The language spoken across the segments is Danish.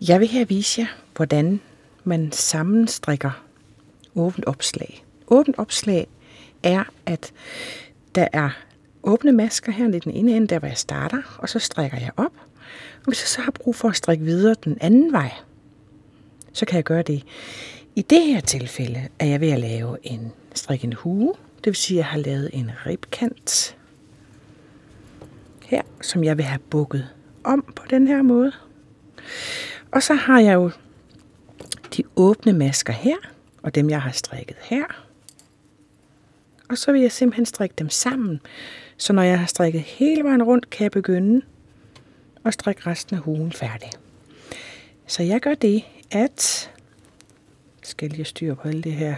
Jeg vil her vise jer, hvordan man sammenstrikker åbent opslag. Åbent opslag er, at der er åbne masker her i den ene ende, der hvor jeg starter, og så strikker jeg op. Og hvis jeg så har brug for at strikke videre den anden vej, så kan jeg gøre det. I det her tilfælde er jeg ved at lave strikke en hue. Det vil sige, at jeg har lavet en ribkant her, som jeg vil have bukket om på den her måde. Og så har jeg jo de åbne masker her, og dem jeg har strikket her. Og så vil jeg simpelthen strikke dem sammen, så når jeg har strikket hele vejen rundt, kan jeg begynde at strikke resten af huen færdig. Så jeg gør det, at skal lige styre på alle det her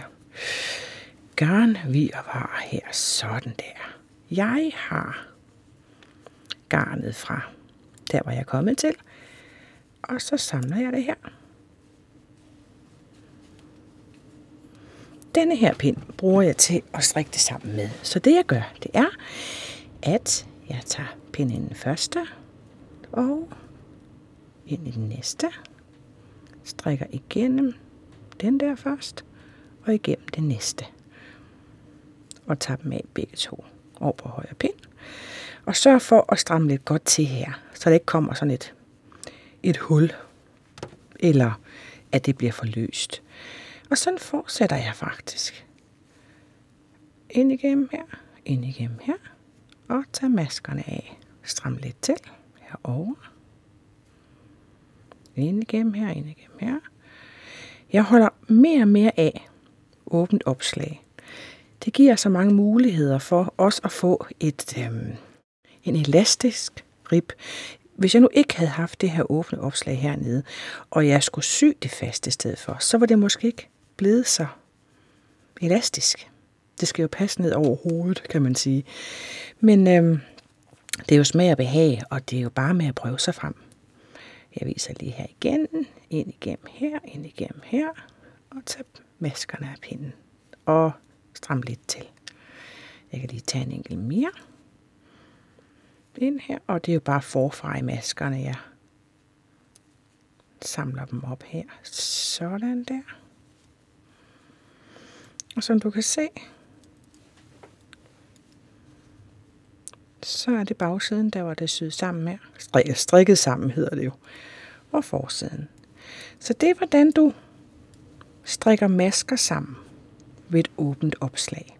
garnvirvar her, sådan der. Jeg har garnet fra der, hvor jeg er kommet til, og så samler jeg det her. Denne her pind bruger jeg til at strikke det sammen med. Så det jeg gør, det er, at jeg tager pinden i den første og ind i den næste. Strikker igennem den der først og igennem den næste. Og tager dem af begge to over på højre pind. Og sørg for at stramme lidt godt til her, så det ikke kommer sådan et hul, eller at det bliver for løst. Og sådan fortsætter jeg faktisk. Ind igennem her, og tager maskerne af. Stram lidt til herover. Ind igennem her. Jeg holder mere og mere af åbent opslag. Det giver så mange muligheder for os at få en elastisk rib. Hvis jeg nu ikke havde haft det her åbne opslag hernede, og jeg skulle sy det fast i stedet for, så var det måske ikke blevet så elastisk. Det skal jo passe ned over hovedet, kan man sige. Men det er jo smag og behag, og det er jo bare med at prøve sig frem. Jeg viser lige her igen, ind igennem her, og tage maskerne af pinden, og stram lidt til. Jeg kan lige tage en enkelt mere ind her, og det er jo bare forfra i maskerne, jeg samler dem op her. Sådan der. Og som du kan se, så er det bagsiden, der var det syet sammen her. Strikket sammen hedder det jo. Og forsiden. Så det er, hvordan du strikker masker sammen ved et åbent opslag.